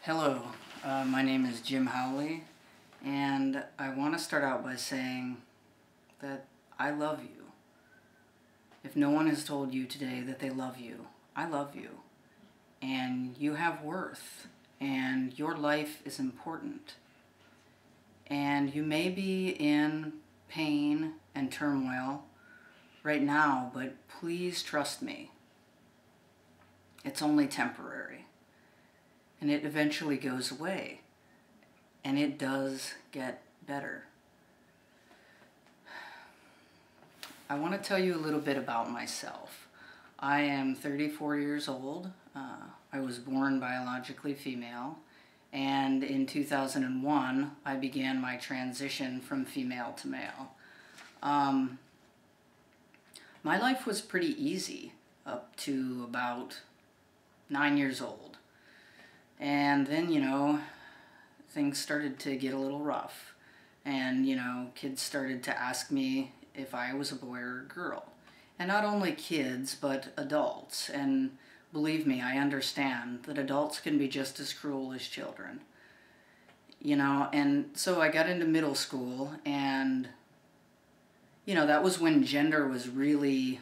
Hello, my name is Jim Howley, and I want to start out by saying that I love you. If no one has told you today that they love you, I love you. And you have worth, and your life is important. And you may be in pain and turmoil right now, but please trust me. It's only temporary. And it eventually goes away. And it does get better. I want to tell you a little bit about myself. I am 34 years old. I was born biologically female. And in 2001, I began my transition from female to male. My life was pretty easy up to about 9 years old. And then, things started to get a little rough. And, kids started to ask me if I was a boy or a girl. And not only kids, but adults. And believe me, I understand that adults can be just as cruel as children. And so I got into middle school, and, that was when gender was really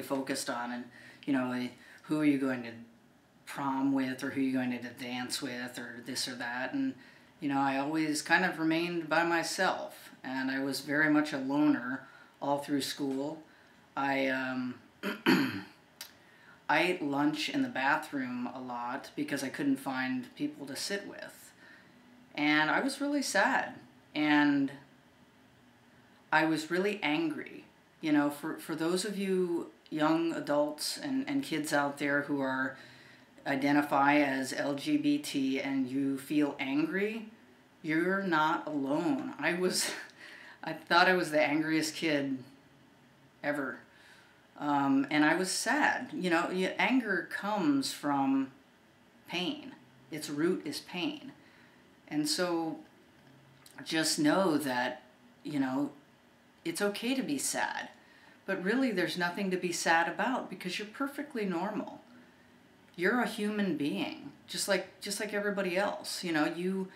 focused on. And, who are you going to prom with, or who you're going to dance with, or this or that. And I always kind of remained by myself, and I was very much a loner all through school. I I ate lunch in the bathroom a lot because I couldn't find people to sit with, and I was really sad, and I was really angry. For those of you young adults and kids out there who identify as LGBT and you feel angry, you're not alone. I thought I was the angriest kid ever. And I was sad. Anger comes from pain. Its root is pain. And so just know that, it's okay to be sad. But really there's nothing to be sad about, because you're perfectly normal. You're a human being, just like everybody else. You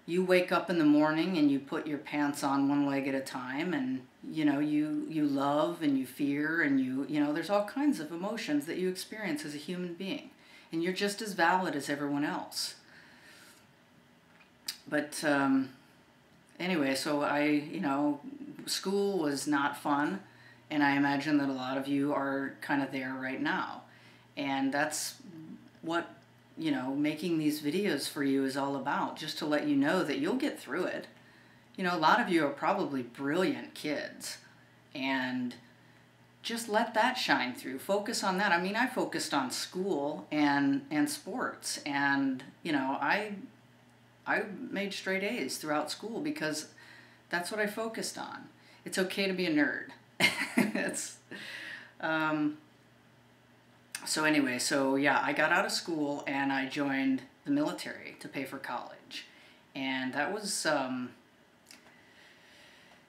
wake up in the morning and you put your pants on one leg at a time, and you love and you fear, and there's all kinds of emotions that you experience as a human being, and you're just as valid as everyone else. But anyway, so school was not fun, and I imagine that a lot of you are kind of there right now. And that's what, making these videos for you is all about, just to let you know that you'll get through it. A lot of you are probably brilliant kids, and just let that shine through. Focus on that. I mean, I focused on school and sports, and, I made straight A's throughout school because that's what I focused on. It's okay to be a nerd. So anyway, I got out of school and I joined the military to pay for college. And that was,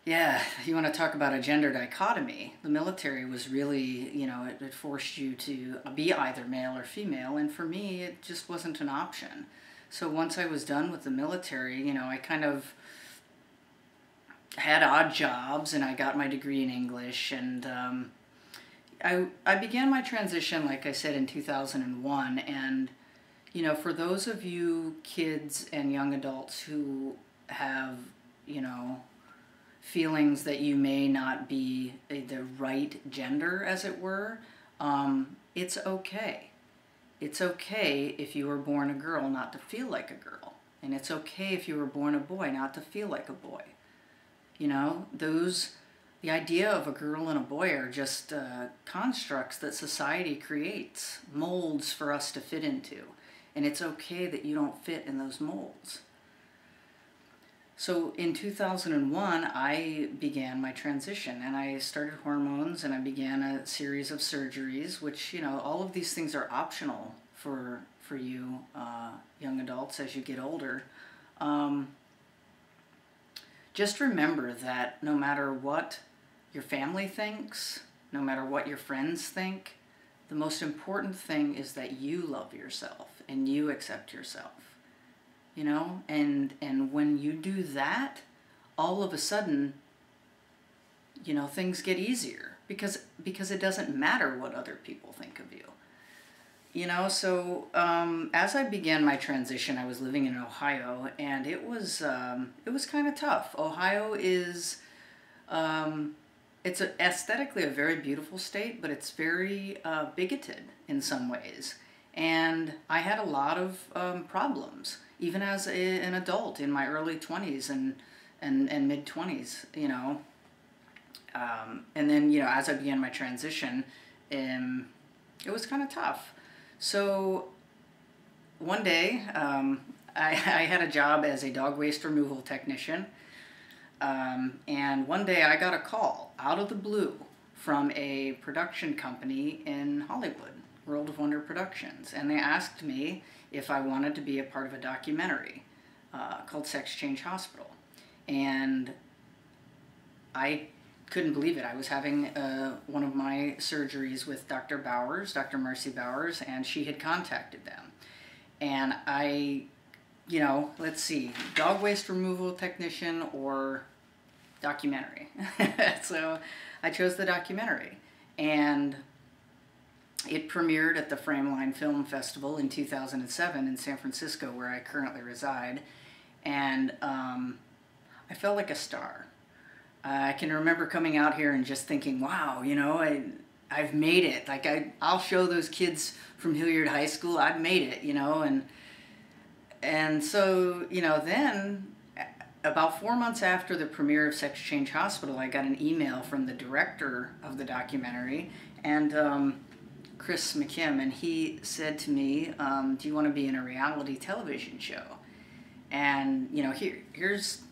you want to talk about a gender dichotomy. The military was really, it forced you to be either male or female, and for me, it just wasn't an option. So once I was done with the military, I kind of had odd jobs, and I got my degree in English, and I began my transition, like I said, in 2001, and, for those of you kids and young adults who have, feelings that you may not be the right gender, as it were, it's okay. It's okay if you were born a girl not to feel like a girl, and it's okay if you were born a boy not to feel like a boy. The idea of a girl and a boy are just constructs that society creates, molds for us to fit into. And it's okay that you don't fit in those molds. So in 2001, I began my transition, and I started hormones, and I began a series of surgeries, which, all of these things are optional for you young adults as you get older. Just remember that no matter what your family thinks, no matter what your friends think, The most important thing is that you love yourself and you accept yourself, you know? And when you do that, all of a sudden, you know, things get easier because it doesn't matter what other people think of you. You know, so as I began my transition, I was living in Ohio, and it was kind of tough. Ohio is, it's aesthetically a very beautiful state, but it's very bigoted in some ways. And I had a lot of problems, even as an adult in my early 20s and mid 20s, you know. And then, you know, as I began my transition, it was kind of tough. So one day, I had a job as a dog waste removal technician. And one day I got a call out of the blue from a production company in Hollywood, World of Wonder Productions. And they asked me if I wanted to be a part of a documentary called Sex Change Hospital. And I couldn't believe it. I was having one of my surgeries with Dr. Bowers, Dr. Marcy Bowers, and she had contacted them. And I, you know, let's see, dog waste removal technician or documentary. So I chose the documentary. And it premiered at the Frameline Film Festival in 2007 in San Francisco, where I currently reside. And I felt like a star. I can remember coming out here and just thinking, wow, you know, I've made it. Like, I'll show those kids from Hilliard High School, I've made it, you know. And so, you know, then about 4 months after the premiere of Sex Change Hospital, I got an email from the director of the documentary, and Chris McKim, and he said to me, do you want to be in a reality television show? And, you know, here's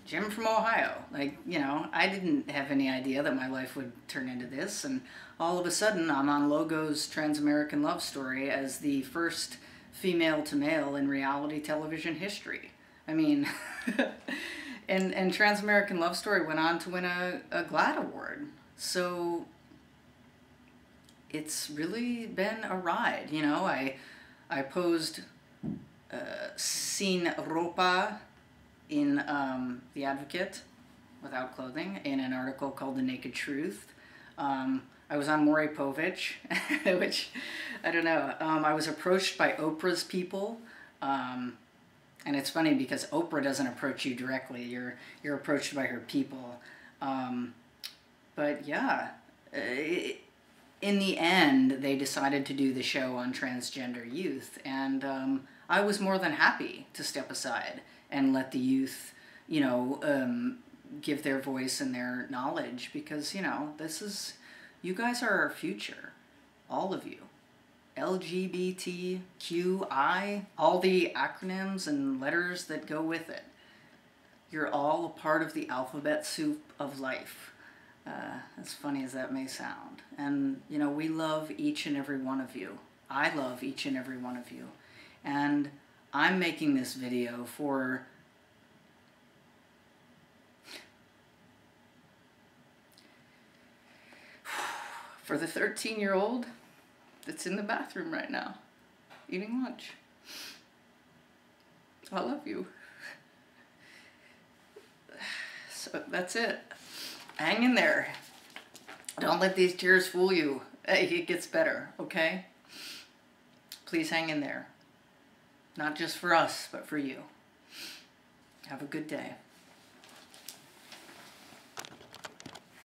Jim from Ohio. Like, you know, I didn't have any idea that my life would turn into this, and all of a sudden I'm on Logo's Trans-American Love Story as the first female-to-male in reality television history. I mean, and Trans-American Love Story went on to win a GLAAD award. So it's really been a ride, you know. I posed sin ropa in The Advocate, without clothing, in an article called The Naked Truth. I was on Maury Povich, which, I don't know, I was approached by Oprah's people, and it's funny because Oprah doesn't approach you directly, you're approached by her people. But yeah, in the end, they decided to do the show on transgender youth, and I was more than happy to step aside and let the youth, you know, give their voice and their knowledge, because, you know, you guys are our future, all of you. LGBTQI, all the acronyms and letters that go with it. You're all a part of the alphabet soup of life. As funny as that may sound. And, you know, we love each and every one of you. I love each and every one of you. And I'm making this video for the 13-year-old that's in the bathroom right now, eating lunch. I love you. So that's it. Hang in there. Don't let these tears fool you. Hey, it gets better, okay? Please hang in there. Not just for us, but for you. Have a good day.